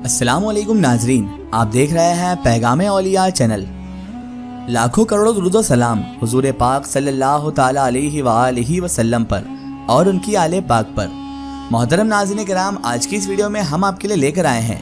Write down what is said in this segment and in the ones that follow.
अस्सलाम वालेकुम नाजरीन, आप देख रहे हैं पैगाम औलिया चैनल। लाखों करोड़ों दुरूद व सलाम हुजूर पाक सल्लल्लाहु ताला अलैहि वालैहि वसल्लम पर और उनकी आले पाक पर। मोहतरम नाज़रीन किराम, आज की इस वीडियो में हम आपके लिए लेकर आए हैं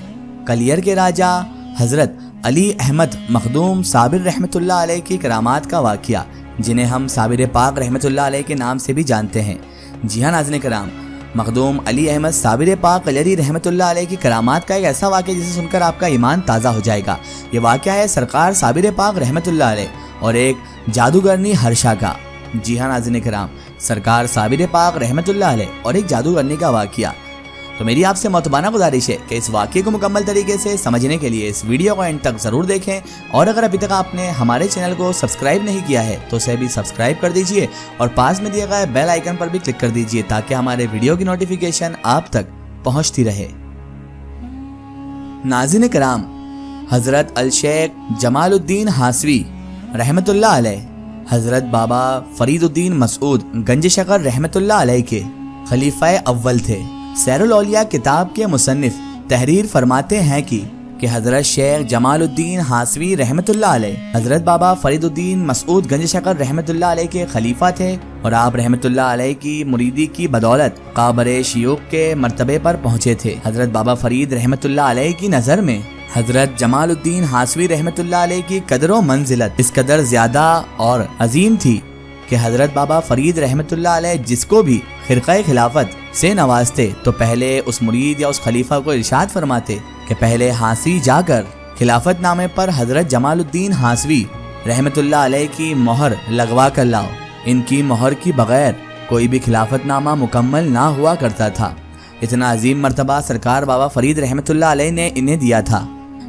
कलियर के राजा हज़रत अली अहमद मखदूम साबिर रहमतुल्लाह अलैह की करामात का वाक़िया, जिन्हें हम साबिर पाक रहमतुल्लाह अलैह के नाम से भी जानते हैं। जी हाँ नाज़रीन किराम, मखदूम अली अहमद साबिर पाक कलियरी रहमतुल्लाह अलैह की करामात का एक ऐसा वाक़या जिसे सुनकर आपका ईमान ताज़ा हो जाएगा। ये वाक़या है सरकार साबिर पाक रहमतुल्लाह अलैह और एक जादूगरनी हर्षा का। जी हाँ नाज़रीन किराम, सरकार साबिर पाक रहमतुल्लाह अलैह और एक जादूगरनी का वाक़या। तो मेरी आपसे मोतबाना गुजारिश है कि इस वाक़ये को मुकम्मल तरीके से समझने के लिए इस वीडियो को एंड तक ज़रूर देखें, और अगर अभी तक आपने हमारे चैनल को सब्सक्राइब नहीं किया है तो उसे भी सब्सक्राइब कर दीजिए और पास में दिए गए बेल आइकन पर भी क्लिक कर दीजिए ताकि हमारे वीडियो की नोटिफिकेशन आप तक पहुँचती रहे। नाज़रीन किराम, हज़रत अल शेख जमालुद्दीन हासवी रहमतुल्लाह अलैह हज़रत बाबा फरीदुद्दीन मसूद गंज शकर रहमतुल्लाह अलैह के खलीफा अव्वल थे। सैरुल औलिया किताब के मुसन्निफ तहरीर फरमाते हैं कि हज़रत शेख जमालुद्दीन हासवी रहमतुल्लाह अलैह हज़रत बाबा फरीदुद्दीन मसूद गंज शकर रहमतुल्लाह अलैह के खलीफा थे, और आप रहमतुल्लाह अलैह की मुरीदी की बदौलत काबरे शियूख के मर्तबे पर पहुँचे थे। हज़रत बाबा फरीद रहमतुल्लाह अलैह की नज़र में हज़रत जमालुद्दीन हासवी रहमतुल्लाह अलैह की कदर व मंजिलत इस कदर ज़्यादा और अजीम थी कि हज़रत बाबा फरीद रहमतुल्लाह अलैह जिसको भी खिरक़े खिलाफत से नवाजते तो पहले उस मुरीद या उस खलीफा को इरशाद फरमाते कि पहले हासवी जाकर खिलाफत नामे पर हज़रत जमालुद्दीन हासवी रहमतुल्लाह अलैह की मोहर लगवा कर लाओ। इनकी मोहर की बगैर कोई भी खिलाफत नामा मुकम्मल ना हुआ करता था। इतना अजीम मर्तबा सरकार बाबा फरीद रहमतुल्लाह अलैह ने इन्हें दिया था।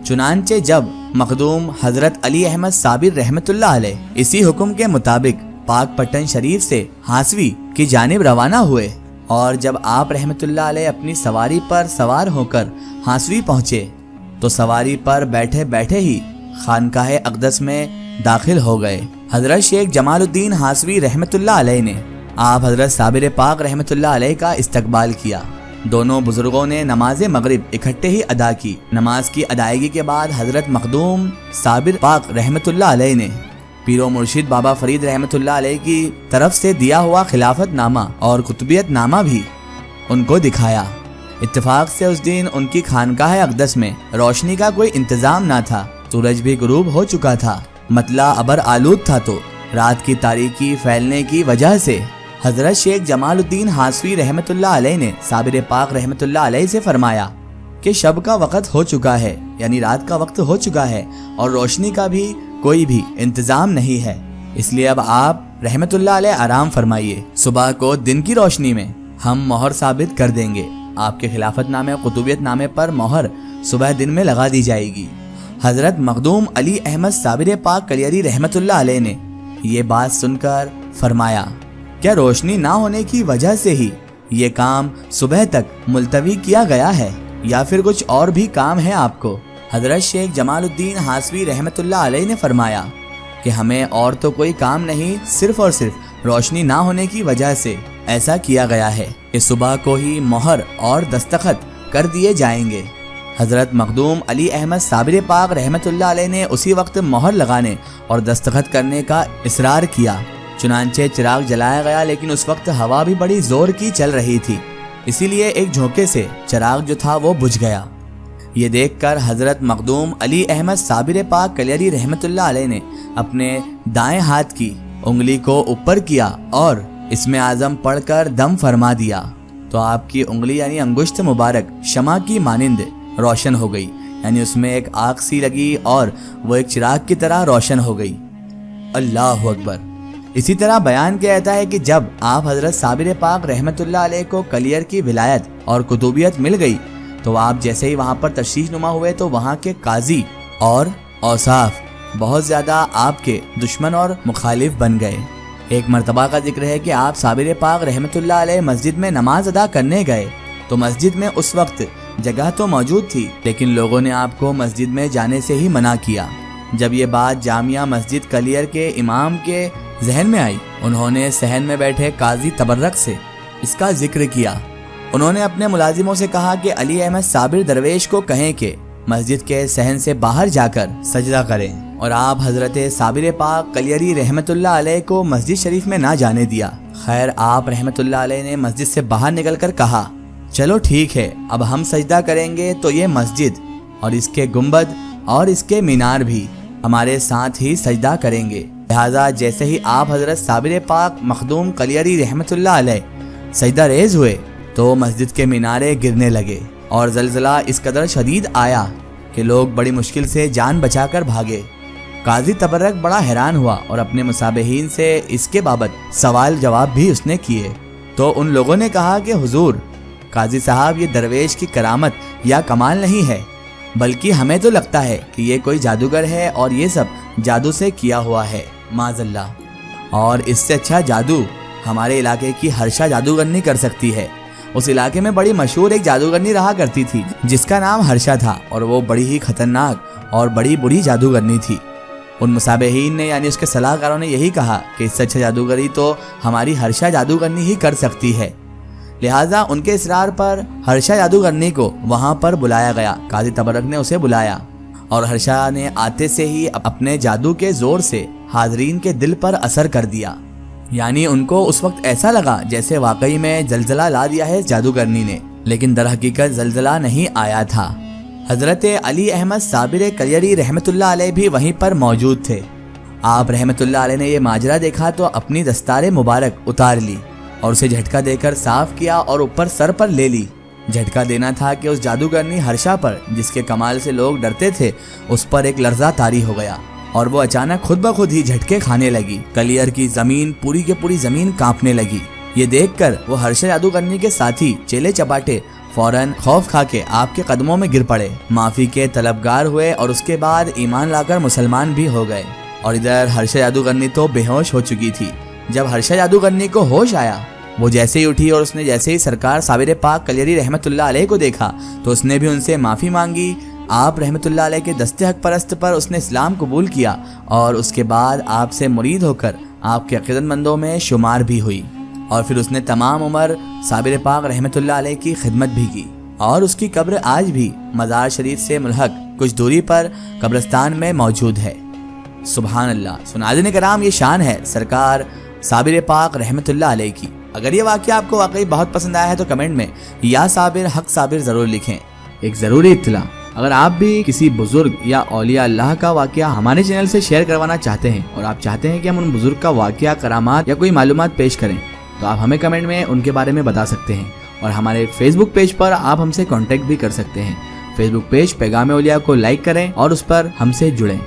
चुनांचे जब मखदूम हज़रत अली अहमद साबिर रहमतुल्लाह अलैह इसी हुक्म के मुताबिक पाक पट्टन शरीफ से हासवी की जानिब रवाना हुए, और जब आप रहमतुल्लाह अलैह अपनी सवारी पर सवार होकर हासवी पहुँचे तो सवारी पर बैठे बैठे ही खानकाह अक़दस में दाखिल हो गए। हज़रत शेख जमालुद्दीन हासवी रहमतुल्लाह अलैह ने आप हज़रत साबिर पाक रहमतुल्लाह अलैह का इस्तकबाल किया। दोनों बुजुर्गों ने नमाज मगरिब इकट्ठे ही अदा की। नमाज की अदायगी के बाद हज़रत मखदूम साबिर पाक रहमतुल्लाह अलैह ने पीरो मुर्शिद बाबा फरीद रहमतुल्लाह अलैह की तरफ से दिया हुआ खिलाफत नामा और कुतुबियत नामा भी उनको दिखाया। इत्तेफाक से उस दिन उनकी खानकाह अक़दस में रोशनी का कोई इंतज़ाम ना था। सूरज भी गुरूब हो चुका था, मतला अबर आलूद था, तो रात की तारीकी फैलने की वजह से हज़रत शेख जमालुद्दीन हासवी रहमतुल्लाह अलैह ने साबिर पाक रहमतुल्लाह अलैह से फरमाया कि शब का वक़्त हो चुका है, यानी रात का वक्त हो चुका है, और रोशनी का भी कोई भी इंतज़ाम नहीं है, इसलिए अब आप रहमतुल्लाह अलैह आराम फरमाइए। सुबह को दिन की रोशनी में हम मोहर साबित कर देंगे। आपके खिलाफत नामे और कुतुबियत नामे पर मोहर सुबह दिन में लगा दी जाएगी। हज़रत मखदूम अली अहमद साबिर पाक कलियरी रहमतुल्लाह अलैह ने ये बात सुनकर फरमाया, क्या रोशनी ना होने की वजह से ही ये काम सुबह तक मुलतवी किया गया है, या फिर कुछ और भी काम है आपको? हज़रत शेख जमालुद्दीन हासवी रहमतुल्लाह अलैह ने फरमाया कि हमें और तो कोई काम नहीं, सिर्फ और सिर्फ रोशनी ना होने की वजह से ऐसा किया गया है कि सुबह को ही मोहर और दस्तखत कर दिए जाएंगे। हज़रत मखदूम अली अहमद साबिर पाक रहमतुल्लाह अलैह ने उसी वक्त मोहर लगाने और दस्तखत करने का इसरार किया। चुनांचे चिराग जलाया गया, लेकिन उस वक्त हवा भी बड़ी जोर की चल रही थी, इसीलिए एक झोंके से चिराग जो था वो बुझ गया। ये देखकर हज़रत मखदूम अली अहमद साबिर पाक कलियरी रहमतुल्लाह अलैह ने अपने दाएं हाथ की उंगली को ऊपर किया और इसमें आज़म पढ़कर दम फरमा दिया, तो आपकी उंगली यानी अंगुश्त मुबारक शमा की मानिंद रोशन हो गई, यानी उसमें एक आग सी लगी और वो एक चिराग की तरह रोशन हो गई। अल्लाह अकबर। इसी तरह बयान किया जाता है कि जब आप हज़रत साबिर पाक रहमतुल्लाह अलैह को कलियर की विलायत और कुतुबियत मिल गई तो आप जैसे ही वहाँ पर तशरीफ नुमा हुए तो वहाँ के काजी और औसाफ बहुत ज़्यादा आपके दुश्मन और मुखालिफ बन गए। एक मर्तबा का जिक्र है कि आप साबिर पाक रहमतुल्लाह अलैह मस्जिद में नमाज अदा करने गए तो मस्जिद में उस वक्त जगह तो मौजूद थी, लेकिन लोगों ने आपको मस्जिद में जाने से ही मना किया। जब ये बात जामिया मस्जिद कलियर के इमाम के जहन में आई, उन्होंने सहन में बैठे काजी तबर्रक से इसका जिक्र किया انہوں نے اپنے ملازموں سے کہا کہ علی احمد صابر درویش کو کہیں کہ مسجد کے صحن سے باہر جا کر سجدہ کریں، اور آپ حضرت صابر پاک کلیری رحمت اللہ علیہ کو مسجد شریف میں نہ جانے دیا۔ خیر آپ رحمت اللہ علیہ نے مسجد سے باہر نکل کر کہا، چلو ٹھیک ہے، اب ہم سجدہ کریں گے تو یہ مسجد اور اس کے گنبد اور اس کے مینار بھی ہمارے ساتھ ہی سجدہ کریں گے۔ لہٰذا جیسے ہی آپ حضرت صابر پاک مخدوم کلیری رحمت اللہ علیہ سجدہ ریز ہوئے تو مسجد کے مینارے گرنے لگے اور زلزلہ اس قدر شدید آیا کہ لوگ بڑی مشکل سے جان بچا کر بھاگے۔ قاضی تبرک بڑا حیران ہوا اور اپنے مصابیحین سے اس کے بابت سوال جواب بھی اس نے کیے، تو ان لوگوں نے کہا کہ حضور قاضی صاحب یہ درویش کی کرامت یا کمال نہیں ہے، بلکہ ہمیں تو لگتا ہے کہ یہ کوئی جادوگر ہے اور یہ سب جادو سے کیا ہوا ہے، معاذ اللہ، اور اس سے اچھا جادو ہمارے علاقے کی ہرشا جادوگرنی کر سکتی ہے۔ اس علاقے میں بڑی مشہور ایک جادوگرنی رہا کرتی تھی جس کا نام ہرشا تھا، اور وہ بڑی ہی خطرناک اور بڑی بری جادوگرنی تھی۔ ان مصابیحین نے یعنی اس کے صلاح کاروں نے یہی کہا کہ اس سے اچھا جادوگری تو ہماری ہرشا جادوگرنی ہی کر سکتی ہے۔ لہٰذا ان کے اصرار پر ہرشا جادوگرنی کو وہاں پر بلایا گیا۔ قاضی تبرک نے اسے بلایا اور ہرشا نے آتے سے ہی اپنے جادو کے زور سے حاضرین کے دل پر اثر کر دیا، یعنی ان کو اس وقت ایسا لگا جیسے واقعی میں زلزلہ لا دیا ہے جادوگرنی نے، لیکن در حقیقت زلزلہ نہیں آیا تھا۔ حضرت علی احمد صابر کلیری رحمت اللہ علیہ بھی وہیں پر موجود تھے۔ آپ رحمت اللہ علیہ نے یہ ماجرا دیکھا تو اپنی دستار مبارک اتار لی اور اسے جھٹکا دے کر صاف کیا اور اوپر سر پر لے لی۔ جھٹکا دینا تھا کہ اس جادوگرنی ہرشا پر جس کے کمال سے لوگ ڈرتے تھے اس پر ایک لرزہ طاری ہو گیا اور وہ اچانک خود بخود ہی جھٹکے کھانے لگی۔ کلیر کی زمین پوری کے پوری زمین کانپنے لگی۔ یہ دیکھ کر وہ ہرشا جادوگرنی کے ساتھی چیلے چپاٹے فوراً خوف کھا کے آپ کے قدموں میں گر پڑے، معافی کے طلبگار ہوئے اور اس کے بعد ایمان لا کر مسلمان بھی ہو گئے۔ اور ادھر ہرشا جادوگرنی تو بے ہوش ہو چکی تھی۔ جب ہرشا جادوگرنی کو ہوش آیا وہ جیسے ہی اٹھی اور اس نے جیسے ہی سرکار صابر پاک کلیری رحمت اللہ علیہ کو دیکھا تو اس نے بھی ان سے معافی مانگی۔ آپ رحمت اللہ علیہ کے دستے حق پرست پر اس نے اسلام قبول کیا اور اس کے بعد آپ سے مرید ہو کر آپ کے عقیدت مندوں میں شمار بھی ہوئی، اور پھر اس نے تمام عمر صابر پاک رحمت اللہ علیہ کی خدمت بھی کی، اور اس کی قبر آج بھی مزار شریف سے ملحق کچھ دوری پر قبرستان میں موجود ہے۔ سبحان اللہ۔ ناظرین کرام، یہ شان ہے سرکار صابر پاک رحمت اللہ علیہ کی۔ اگر یہ واقعہ آپ کو واقعی بہت پسند آیا ہے تو کمنٹ میں یا صابر حق صابر ضرور لکھیں۔ ایک ضروری اطلاع، اگر آپ بھی کسی بزرگ یا اولیاء اللہ کا واقعہ ہمارے چینل سے شیئر کروانا چاہتے ہیں اور آپ چاہتے ہیں کہ ہم ان بزرگ کا واقعہ، کرامات یا کوئی معلومات پیش کریں تو آپ ہمیں کمنٹ میں ان کے بارے میں بتا سکتے ہیں، اور ہمارے فیس بک پیج پر آپ ہم سے کانٹیکٹ بھی کر سکتے ہیں۔ فیس بک پیج پیغام اولیاء کو لائک کریں اور اس پر ہم سے جڑیں۔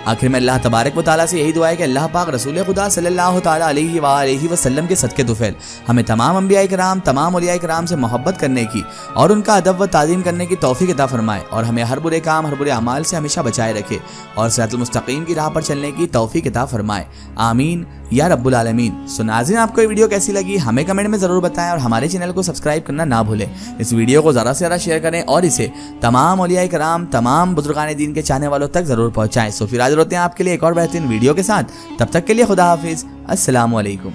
آخر میں اللہ تبارک و تعالیٰ سے یہی دعا ہے کہ اللہ پاک رسول خدا صلی اللہ تعالیٰ علیہ وآلہ وسلم کے صدقے طفیل ہمیں تمام انبیاء کرام، تمام اولیاء کرام سے محبت کرنے کی اور ان کا ادب و تعظیم کرنے کی توفیق عطا فرمائے، اور ہمیں ہر برے کام، ہر برے اعمال سے ہمیشہ بچائے رکھے اور صراط المستقیم کی راہ پر چلنے کی توفیق عطا فرمائے، آمین یا رب العالمین۔ ناظرین، آپ کو یہ ویڈیو کیسی لگی ہمیں کمنٹ میں ضرور بتائیں، اور ہمارے چینل کو سبسکرائب کرنا نہ بھولیں۔ اس ویڈیو کو زیادہ سے زیادہ شیئر کریں اور اسے تمام اولیاء کرام، تمام بزرگان دین کے چاہنے والوں تک ضرور پہنچائیں۔ پھر حاضر ہوتے ہیں آپ کے لیے ایک اور بہترین ویڈیو کے ساتھ، تب تک کے لیے خدا حافظ، السلام علیکم۔